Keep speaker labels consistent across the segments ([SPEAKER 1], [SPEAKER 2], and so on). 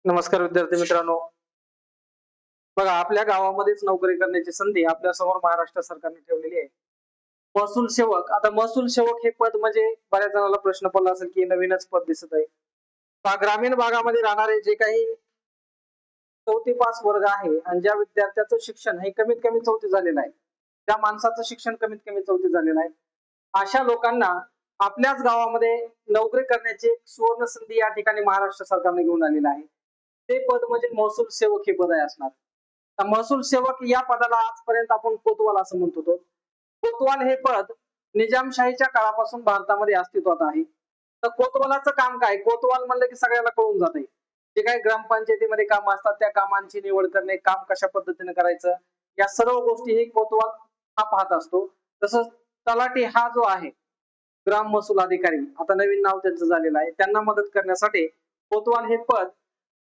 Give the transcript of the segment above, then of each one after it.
[SPEAKER 1] नमस्कार विद्यार्थी मित्रांनो. बघा, आपल्या गावामध्येच नोकरी करण्याची संधी आपल्या समोर महाराष्ट्र सरकारने ठेवलेली आहे. महसूल सेवक. आता महसूल सेवक हे पद म्हणजे बऱ्याच जणांना प्रश्न पडला असेल की नवीनच पद दिसत आहे. ग्रामीण भागामध्ये राहणारे जे काही 4थी पास वर्ग आहे आणि ज्या विद्यार्थ्याचं शिक्षण हे कमीत कमी 4थी झालेलं आहे, त्या माणसाचं शिक्षण कमीत कमी 4थी झालेलं आहे, अशा लोकांना आपल्याच गावामध्ये नोकरी करण्याची एक सुवर्ण संधी या ठिकाणी महाराष्ट्र सरकारने घेऊन आलेलं आहे. ते पद म्हणजे महसूल सेवक हे पद आहे असणार. तर महसूल सेवक या पदाला आजपर्यंत आपण कोतवाल असं म्हणत होतो. कोतवाल हे पद निजामशाहीच्या काळापासून भारतामध्ये अस्तित्वात आहे. तर कोतवालाचं काम काय? कोतवाल म्हणलं की सगळ्याला कळून जाते. जे काही ग्रामपंचायतीमध्ये काम असतात त्या कामांची निवड करणे, काम कशा पद्धतीने करायचं, या सर्व गोष्टी हे कोतवाल हा पाहत असतो. तसंच तलाठी हा जो आहे, ग्राम महसूल अधिकारी, आता नवीन नाव त्यांचं झालेलं आहे, त्यांना मदत करण्यासाठी कोतवाल हे पद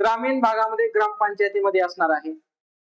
[SPEAKER 1] ग्रामीण भागामध्ये ग्रामपंचायतीमध्ये असणार आहे.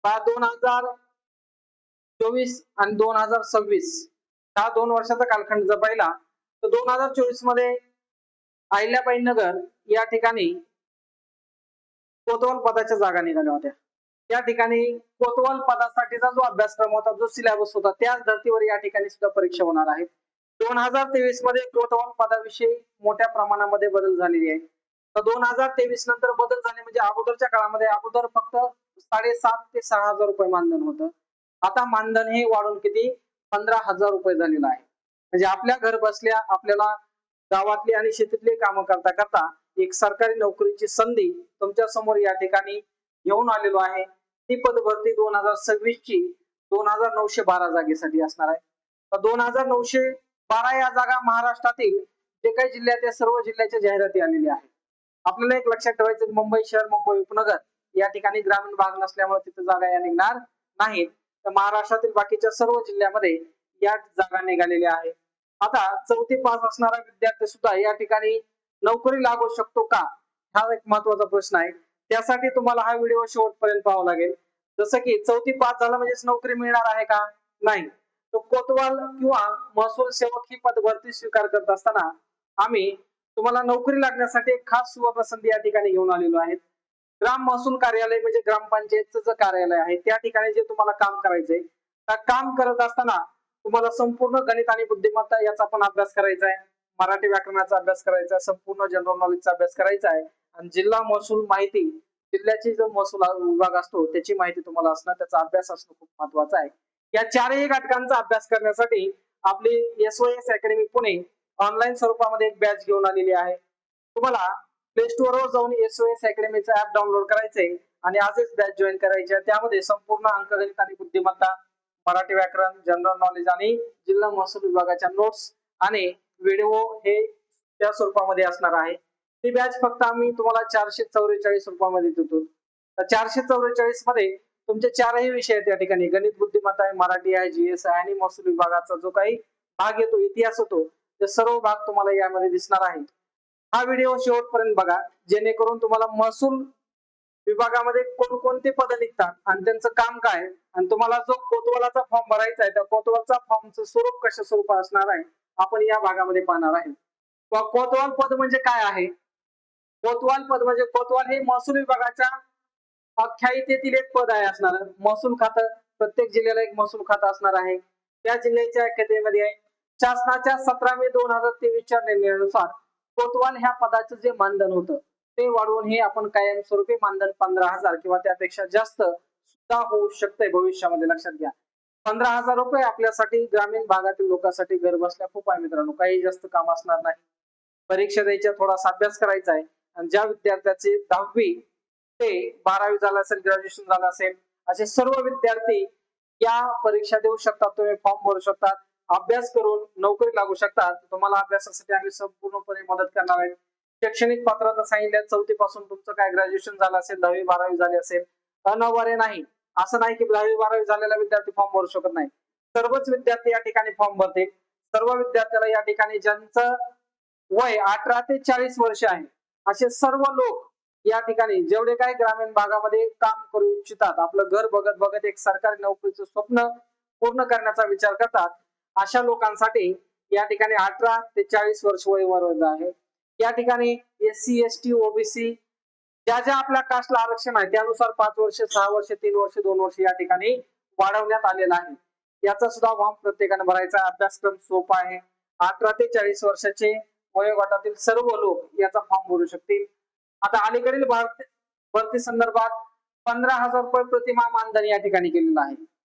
[SPEAKER 1] 2024 आणि 2026 हा 2 वर्षाचा कालखंड जर पाहिला तर 2024 मध्ये अहिल्याबाई नगर या ठिकाणी कोतवाल पदाच्या जागा निघाल्या होत्या. त्या ठिकाणी कोतवाल पदासाठीचा जो अभ्यासक्रम होता, जो सिलेबस होता, त्याच धर्तीवर या ठिकाणी सुद्धा परीक्षा होणार आहे. 2023 मध्ये कोतवाल पदाविषयी मोठ्या प्रमाणामध्ये बदल झालेले आहे. तर 2023 नंतर बदल झाले म्हणजे अगोदरच्या काळामध्ये अगोदर फक्त 7.5 ते 6,000 रुपये मानधन होतं. आता मानधन हे वाढून किती 15,000 रुपये झालेलं आहे. म्हणजे आपल्या घर बसल्या आपल्याला गावातली आणि शेतीतली कामं करता करता एक सरकारी नोकरीची संधी तुमच्या समोर या ठिकाणी घेऊन आलेलो आहे. ती पदभरती 2026 ची 2,912 जागेसाठी असणार आहे. तर 2,912 या जागा महाराष्ट्रातील जे काही जिल्ह्यात या सर्व जिल्ह्याच्या जाहिराती आलेल्या आहेत. आपल्याला एक लक्षात ठेवायचं, मुंबई शहर, मुंबई उपनगर या ठिकाणी ग्रामीण भाग नसल्यामुळे तिथे जागा या निघणार नाहीत. तर महाराष्ट्रातील बाकीच्या सर्व जिल्ह्यामध्ये या जागा निघालेल्या आहेत. आता 4थी पास असणारा विद्यार्थी सुद्धा या ठिकाणी नोकरी लागू शकतो का, हा एक महत्वाचा प्रश्न आहे. त्यासाठी तुम्हाला हा व्हिडिओ शेवटपर्यंत पाहावा लागेल. जसं की 4थी पास झाला म्हणजेच नोकरी मिळणार आहे का? नाही. तो कोतवाल किंवा महसूल सेवक ही पदभरती स्वीकार करत असताना आम्ही तुम्हाला नोकरी लागण्यासाठी एक खास सुवर्ण संधी या ठिकाणी घेऊन आलेलो आहे. ग्राम महसूल कार्यालय म्हणजे ग्रामपंचायतचं जे कार्यालय आहे त्या ठिकाणी जे तुम्हाला काम करायचंय, त्या काम करत असताना तुम्हाला संपूर्ण गणित आणि बुद्धिमत्ता याचा पण अभ्यास करायचा आहे, मराठी व्याकरणाचा अभ्यास करायचा आहे, संपूर्ण जनरल नॉलेजचा अभ्यास करायचा आहे आणि जिल्हा महसूल माहिती, जिल्ह्याची जो महसूल विभाग असतो त्याची माहिती तुम्हाला असणं, त्याचा अभ्यास असणं खूप महत्वाचं आहे. या चारही घटकांचा अभ्यास करण्यासाठी आपली SOS अकॅडमी पुणे ऑनलाईन स्वरूपामध्ये एक बॅच घेऊन आलेली आहे. तुम्हाला प्ले स्टोअर वर जाऊन SOS अकॅडमीचं ऍप डाउनलोड करायचंय आणि आजच बॅच जॉईन करायची आहे. त्यामध्ये संपूर्ण अंकगणित आणि बुद्धिमत्ता, मराठी व्याकरण, जनरल नॉलेज आणि जिल्हा महसूल विभागाच्या नोट्स आणि व्हिडिओ हे त्या स्वरूपामध्ये असणार आहे. ती बॅच फक्त आम्ही तुम्हाला 444 रुपयामध्ये देतो. तर 444 मध्ये तुमचे चारही विषय आहेत. या ठिकाणी गणित, बुद्धिमत्ता आहे, मराठी आहे, GS आहे आणि महसूल विभागाचा जो काही भाग येतो, इतिहास होतो, ते सर्व भाग तुम्हाला यामध्ये दिसणार आहे. हा व्हिडिओ शेवटपर्यंत बघा, जेणेकरून तुम्हाला महसूल विभागामध्ये कोणकोणते पद निघतात आणि त्यांचं काम काय आणि तुम्हाला जो कोतवालाचा फॉर्म भरायचा आहे त्या कोतवालचा फॉर्मचं स्वरूप कशा स्वरूपात असणार आहे आपण या भागामध्ये पाहणार आहे. कोतवाल पद म्हणजे काय आहे? कोतवाल पद म्हणजे कोतवाल हे महसूल विभागाच्या अख्यायितेतील एक पद आहे असणार. महसूल खातं, प्रत्येक जिल्ह्याला एक महसूल खातं असणार आहे. त्या जिल्ह्याच्या अख्यायितेमध्ये आहे. शासनाच्या 17 मे 2023 च्या निर्णयानुसार कोतवाल ह्या पदाचं जे मानधन होतं ते वाढवून हे आपण कायमस्वरूपी मानधन 15,000 किंवा त्यापेक्षा जास्त सुद्धा होऊ शकते भविष्यामध्ये. लक्षात घ्या, 15,000 रुपये आपल्यासाठी ग्रामीण भागातील लोकांसाठी घर बसल्या खूप आहे मित्रांनो. काही जास्त काम असणार नाही. परीक्षा द्यायच्या, थोडासा अभ्यास करायचा आहे आणि ज्या विद्यार्थ्याची 10वी ते 12वी झालं असेल, ग्रॅज्युएशन झालं असेल, असे सर्व विद्यार्थी या परीक्षा देऊ शकतात. तुम्ही फॉर्म भरू शकतात, अभ्यास करून नोकरी लागू शकतात. तुम्हाला अभ्यासासाठी आम्ही संपूर्णपणे मदत करणार आहे. शैक्षणिक पात्रता सांगितल्या, 4थी पासून तुमचं काय ग्रॅज्युएशन झालं असेल, 10वी 12वी झाली असेल, अनवरे नाही. असं नाही की 10वी 12वी झालेला विद्यार्थी फॉर्म भरू शकत नाही. सर्वच विद्यार्थी या ठिकाणी फॉर्म भरते. सर्व विद्यार्थ्याला या ठिकाणी ज्यांचं वय 18 ते 40 वर्ष आहे असे सर्व लोक या ठिकाणी जेवढे काही ग्रामीण भागामध्ये काम करू इच्छितात, आपलं घर बघत बघत एक सरकारी नोकरीचं स्वप्न पूर्ण करण्याचा विचार करतात, अशा लोकांसाठी या ठिकाणी 18 ते 40 वर्ष वय वर्ग आहे. या ठिकाणी SC ST OBC ज्या ज्या आपल्या कास्टला आरक्षण आहे त्यानुसार 5 वर्ष, 6 वर्ष, 3 वर्ष, 2 वर्ष या ठिकाणी वाढवण्यात आलेला आहे. याचा सुद्धा फॉर्म प्रत्येकाने भरायचा. अभ्यासक्रम सोपा आहे. 18 ते 40 वर्षाचे वयोगटातील सर्व लोक याचा फॉर्म भरू शकतील. आता अलीकडील भरती संदर्भात 15,000 रुपये प्रतिमाह मानधन या ठिकाणी केलेलं आहे.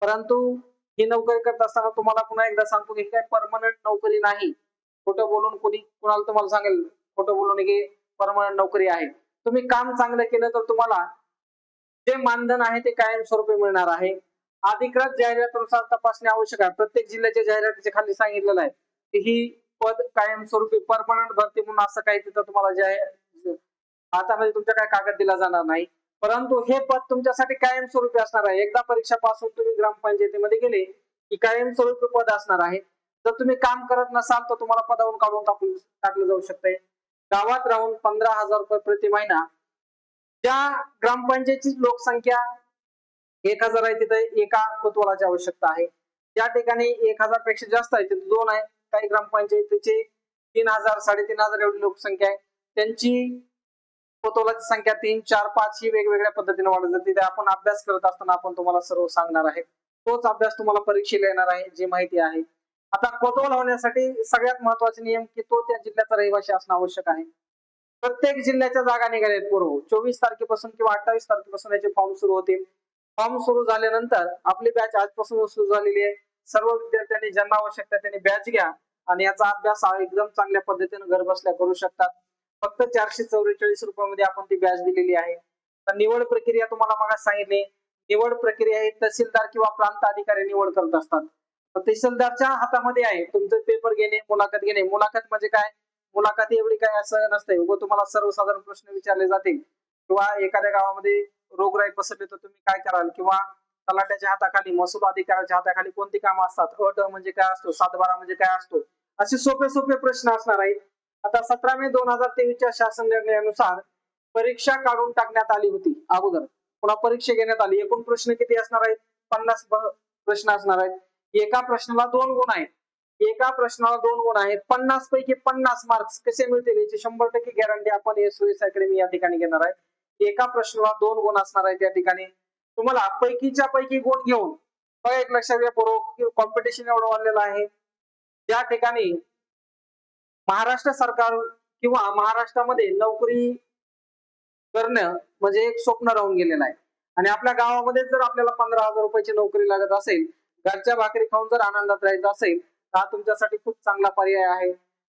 [SPEAKER 1] परंतु ही नोकरी करत असताना तुम्हाला पुन्हा एकदा सांगतो की काही परमनंट नोकरी नाही. खोटं बोलून कुणाला तुम्हाला सांगेल खोटं बोलून की परमनंट नोकरी आहे. तुम्ही काम चांगलं केलं तर तुम्हाला जे मानधन आहे ते कायमस्वरूपी मिळणार आहे. अधिकृत जाहिरातीनुसार तपासणी आवश्यक आहे. प्रत्येक जिल्ह्याच्या जाहिरातीच्या खाली सांगितलेलं आहे की ही पद कायमस्वरूपी परमनंट भरती म्हणून असं काही तिथं तुम्हाला हातामध्ये तुमच्या काय कागद दिला जाणार नाही. परंतु हे पद तुमच्यासाठी कायमस्वरूपी असणार आहे. एकदा परीक्षा पास होऊन तुम्ही ग्रामपंचायतीमध्ये गेले की कायमस्वरूपी पद असणार आहे. जर तुम्ही काम करत नसाल तर तुम्हाला पदावरून काढून टाकलं जाऊ शकते. गावात राहून 15,000 रुपये प्रति महिना. ज्या ग्रामपंचायतीची लोकसंख्या 1,000 आहे तिथे एका कोतवालाची आवश्यकता आहे. ज्या ठिकाणी 1,000 पेक्षा जास्त आहे तिथे 2 आहे. काही ग्रामपंचायतीची 3,000 3,500 एवढी लोकसंख्या आहे. त्यांची कोतवालाची संख्या 3, 4, 5 ही वेगवेगळ्या पद्धतीने वाढत जाते. ते आपण अभ्यास करत असताना आपण तुम्हाला सर्व सांगणार आहे. तोच अभ्यास तुम्हाला परीक्षेला येणार आहे जी माहिती आहे. आता कोतवाल होण्यासाठी सगळ्यात महत्वाचे नियम की तो त्या जिल्ह्याचा रहिवासी असणं आवश्यक आहे. प्रत्येक जिल्ह्याच्या जागा निघाल्यात पूर्व 24 तारखेपासून किंवा 28 तारखेपासून याचे फॉर्म सुरू होतील. फॉर्म सुरू झाल्यानंतर आपली बॅच आजपासून सुरू झालेली आहे. सर्व विद्यार्थ्यांनी ज्यांना आवश्यकता त्यांनी बॅच घ्या आणि याचा अभ्यास एकदम चांगल्या पद्धतीने घर बसल्या करू शकतात. फक्त 444 रुपयामध्ये आपण ती बॅच दिलेली आहे. तर निवड प्रक्रिया तुम्हाला मग सांगितली. निवड प्रक्रिया ही तहसीलदार किंवा प्रांत अधिकारी निवड करत असतात. तहसीलदारच्या हातामध्ये आहे तुमचे पेपर घेणे, मुलाखत घेणे. मुलाखत म्हणजे काय? मुलाखती एवढी काय असं नसते. तुम्हाला सर्वसाधारण प्रश्न विचारले जातील किंवा एखाद्या गावामध्ये रोगराई पसरली तर तुम्ही काय कराल किंवा तलाट्याच्या हाताखाली महसूल अधिकाऱ्याच्या हाताखाली कोणती कामं असतात, अट म्हणजे काय असतो, 7/12 म्हणजे काय असतो, असे सोपे सोपे प्रश्न असणार आहेत. आता 17 मे 2023च्या शासन निर्णयानुसार परीक्षा काढून टाकण्यात आली होती अगोदर. पुन्हा परीक्षा घेण्यात आली. एकूण प्रश्न किती असणार आहेत? 50 प्रश्न असणार आहेत. एका प्रश्नाला 2 गुण आहेत. एका प्रश्नाला 2 गुण आहेत. 50 पैकी 50 मार्क्स कसे मिळतील याची 100% गॅरंटी आपण एसओएस अकॅडमी या ठिकाणी घेणार आहे. एका प्रश्नाला 2 गुण असणार आहेत. या ठिकाणी तुम्हाला पैकीच्या पैकी गुण घेऊन बघा एक लक्षात घ्या पूर्व कॉम्पिटिशन एवढं वाढलेलं आहे. त्या ठिकाणी महाराष्ट्र सरकार किंवा महाराष्ट्रामध्ये नोकरी करणं म्हणजे एक स्वप्न राहून गेलेलं आहे. आणि आपल्या गावामध्ये जर आपल्याला 15,000 रुपयाची नोकरी लागत असेल, घरच्या भाकरी खाऊन जर आनंदात राहायचं असेल तर हा तुमच्यासाठी खूप चांगला पर्याय आहे.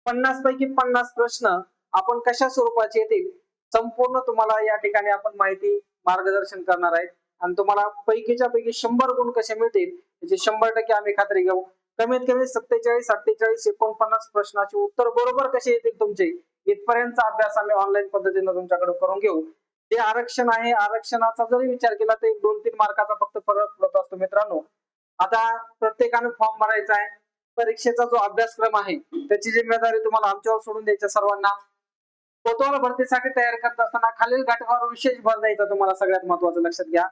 [SPEAKER 1] 50 पैकी 50 प्रश्न आपण कशा स्वरूपाचे येतील संपूर्ण तुम्हाला या ठिकाणी आपण माहिती मार्गदर्शन करणार आहे. आणि तुम्हाला पैकीच्या पैकी 100 गुण कसे मिळतील याची 100% आम्ही खात्री घेऊ. कमीत कमी 47, 48, 49 प्रश्नाचे उत्तर बरोबर कसे येतील तुमचे इथपर्यंतचा अभ्यास आम्ही ऑनलाईन पद्धतीने तुमच्याकडे करून घेऊ. जे आरक्षण आहे आरक्षणाचा जरी विचार केला तर 2-3 मार्काचा फक्त फरक पडत असतो मित्रांनो. आता प्रत्येकाने फॉर्म भरायचा आहे. परीक्षेचा जो अभ्यासक्रम आहे त्याची जिम्मेदारी तुम्हाला आमच्यावर सोडून द्यायची सर्वांना. कोतवाल भरतीसाठी तयार करत असताना खालील घटकावर विशेष भर द्यायचा तुम्हाला सगळ्यात महत्वाचं लक्षात घ्या.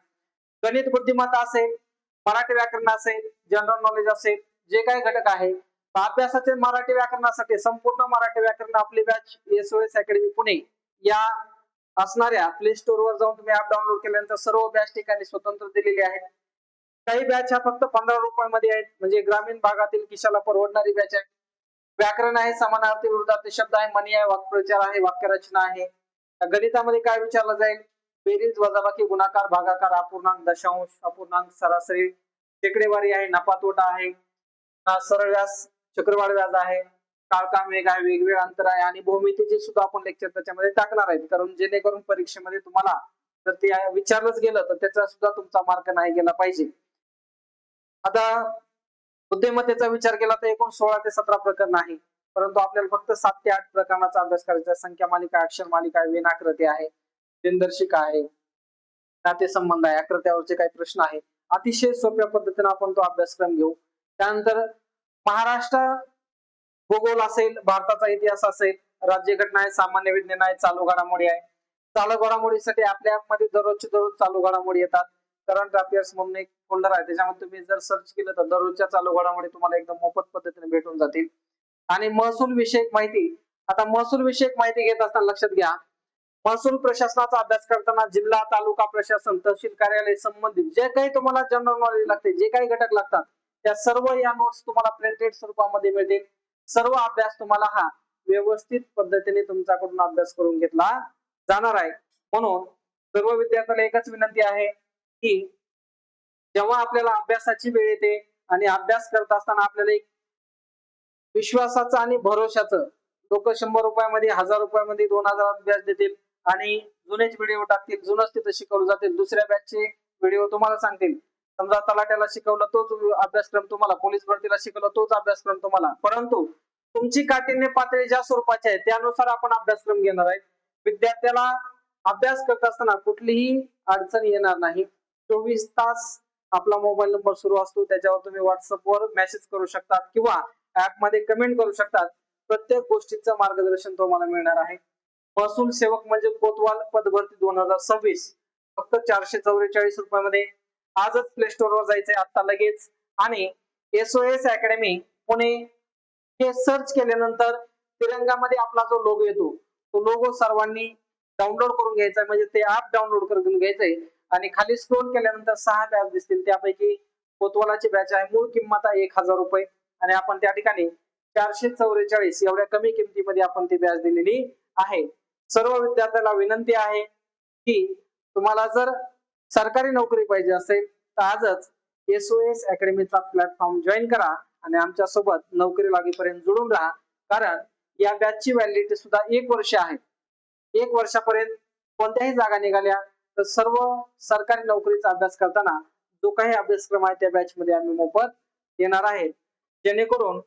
[SPEAKER 1] गणित बुद्धिमत्ता असेल, मराठी व्याकरण असेल, जनरल नॉलेज असेल, जे काही घटक आहे अभ्यासाचे मराठी व्याकरणासाठी संपूर्ण मराठी व्याकरण आपली बॅच एसओएस अकॅडमी पुणे या असणाऱ्या प्ले स्टोर वर जाऊन तुम्ही ऍप डाउनलोड केल्यानंतर सर्व बॅच ठिकाणी स्वतंत्र दिलेली आहेत. काही बॅच ह्या फक्त 15 रुपयामध्ये आहेत म्हणजे ग्रामीण भागातील खिशाला परवडणारी बॅच आहे. व्याकरण आहे, समानार्थी विरुद्धार्थी शब्द आहे, म्हणी आहे, वाक्प्रचार आहे, वाक्यरचना आहे. गणितामध्ये काय विचारलं जाईल? बेरीज, वजाबाकी, गुणाकार, भागाकार, अपूर्णांक, दशांश, अपूर्णांक, सरासरी, शेकडेवारी आहे, नफा तोटा आहे, सरळ व्यास, चक्रवाढ व्याज आहे, काळका मेघ आहे, वेगवेगळे अंतर आहे आणि भूमितीचे सुद्धा आपण लेक्चर त्याच्यामध्ये टाकणार आहेत. कारण जेणेकरून परीक्षेमध्ये तुम्हाला जर ते विचारलंच गेलं तर त्याचा सुद्धा तुमचा मार्क नाही गेला पाहिजे. आता बुद्धिमत्तेचा विचार केला तर एकूण 16 ते 17 प्रकरण आहे. परंतु आपल्याला फक्त 7 ते 8 प्रकरणाचा अभ्यास करायचा. संख्या मालिका, अक्षर मालिका, विनाकृती आहे, दिनदर्शिका आहे, नातेसंबंध आहे, आकृत्यावरचे काही प्रश्न आहे. अतिशय सोप्या पद्धतीने आपण तो अभ्यासक्रम घेऊ. त्यानंतर महाराष्ट्र भूगोल असेल, भारताचा इतिहास असेल, राज्यघटना आहे, सामान्य विज्ञान आहे, चालू घडामोडी आहे. चालू घडामोडीसाठी आपल्या ऍपमध्ये दररोजचे दररोज चालू घडामोडी येतात. करंट अफेअर्स म्हणून एक फोल्डर आहे त्याच्यामध्ये तुम्ही जर सर्च केलं तर दररोजच्या चालू घडामोडी तुम्हाला एकदम मोफत पद्धतीने भेटून जातील. आणि महसूल विषयक माहिती, आता महसूल विषयक माहिती घेत असताना लक्षात घ्या महसूल प्रशासनाचा अभ्यास करताना जिल्हा तालुका प्रशासन तहसील कार्यालय संबंधित जे काही तुम्हाला जनरल नॉलेज लागते, जे काही घटक लागतात, त्या सर्व या नोट्स तुम्हाला प्रिंटेड स्वरूपामध्ये मिळतील. सर्व अभ्यास तुम्हाला हा व्यवस्थित पद्धतीने तुमच्याकडून अभ्यास करून घेतला जाणार आहे. म्हणून सर्व विद्यार्थ्यांना एकच विनंती आहे की जेव्हा आपल्याला अभ्यासाची वेळ येते आणि अभ्यास करत असताना आपल्याला एक विश्वासाचं आणि भरोशाचं, लोक 100 रुपयामध्ये 1000 रुपयामध्ये 2000 व्याज देतील आणि जुनेच व्हिडिओ टाकतील, जुनच तिथं शिकवलं जातील, दुसऱ्या बॅचचे व्हिडिओ तुम्हाला सांगतील. समजा तलाट्याला शिकवलं तोच अभ्यासक्रम तुम्हाला, पोलीस भरतीला शिकवलं तोच अभ्यासक्रम तुम्हाला, परंतु तुमची काठिण्य पातळी ज्या स्वरूपाची आहे त्यानुसार आपण अभ्यासक्रम घेणार आहे. विद्यार्थ्याला अभ्यास करत असताना कुठलीही अडचण येणार नाही. 24 तास आपला मोबाईल नंबर सुरू असतो, त्याच्यावर तुम्ही व्हॉट्सअपवर मेसेज करू शकता किंवा ऍप मध्ये कमेंट करू शकतात. प्रत्येक गोष्टीचं मार्गदर्शन तुम्हाला मिळणार आहे. महसूल सेवक म्हणजे कोतवाल पदभरती 2026 फक्त 444 रुपयामध्ये. आजच प्ले स्टोर वर जायचंय आता लगेच आणि SOS अकॅडमी पुणे हे सर्च केल्यानंतर तिरंगामध्ये आपला जो लोगो येतो तो लोगो सर्वांनी डाउनलोड करून घ्यायचा, म्हणजे ते ऍप डाउनलोड करून घ्यायचंय आणि खाली स्क्रोल केल्यानंतर 6 बॅच दिसतील, त्यापैकी कोतवालाची बॅच आहे. मूळ किंमत आहे 1000 रुपये आणि आपण त्या ठिकाणी 444 एवढ्या कमी किमतीमध्ये आपण ती बॅच दिलेली आहे. सर्व विद्यार्थ्यांना विनंती आहे की तुम्हाला जर सरकारी नोकरी पाहिजे असेल तर आजच SOS अकॅडमीचा प्लॅटफॉर्म जॉईन करा आणि आमच्या सोबत नोकरी लागेपर्यंत जोडून राहा. कारण या बॅचची व्हॅलिडिटी सुद्धा 1 वर्ष आहे. 1 वर्षापर्यंत कोणत्याही जागा निघाल्या तर सर्व सरकारी नोकरीचा अभ्यास करताना जो काही अभ्यासक्रम आहे त्या बॅच मध्ये आम्ही मोफत देणार आहे, जेणेकरून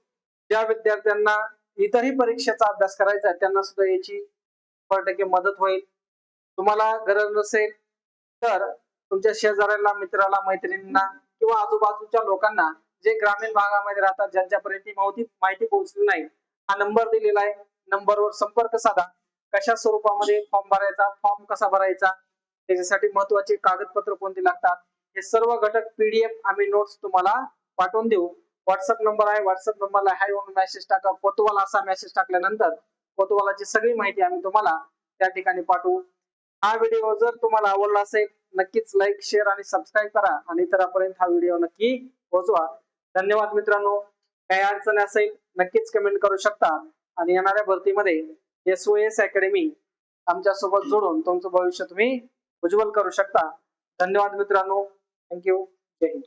[SPEAKER 1] ज्या विद्यार्थ्यांना इतरही परीक्षेचा अभ्यास करायचा आहे त्यांना सुद्धा याची 100% मदत होईल. तुम्हाला गरज नसेल तर तुमच्या शेजाऱ्याला, मित्राला, मैत्रिणींना किंवा आजूबाजूच्या लोकांना जे ग्रामीण भागामध्ये राहतात, ज्यांच्यापर्यंत माहिती पोहोचली नाही, हा नंबर दिलेला आहे, नंबरवर संपर्क साधा. कशा स्वरूपामध्ये फॉर्म भरायचा, फॉर्म कसा भरायचा, त्याच्यासाठी महत्वाचे कागदपत्र कोणते लागतात, हे सर्व घटक PDF आम्ही नोट्स तुम्हाला पाठवून देऊ. व्हॉट्सअप नंबर आहे, व्हॉट्सअप नंबरला हाय म्हणून मेसेज टाका. कोतवाल असा मेसेज टाकल्यानंतर कोतवालाची सगळी माहिती आम्ही तुम्हाला त्या ठिकाणी पाठवू. हा व्हिडिओ जर तुम्हाला आवडला असेल नक्कीच लाईक, शेअर आणि सबस्क्राईब करा आणि इतरांपर्यंत हा व्हिडिओ नक्की पोहोचवा. धन्यवाद मित्रांनो. काही अडचण असेल नक्कीच कमेंट करू शकता आणि येणाऱ्या भरतीमध्ये SOS अकॅडमी आमच्या सोबत जोडून तुमचं भविष्य तुम्ही उज्ज्वल करू शकता. धन्यवाद मित्रांनो. थँक्यू. जय हिंद.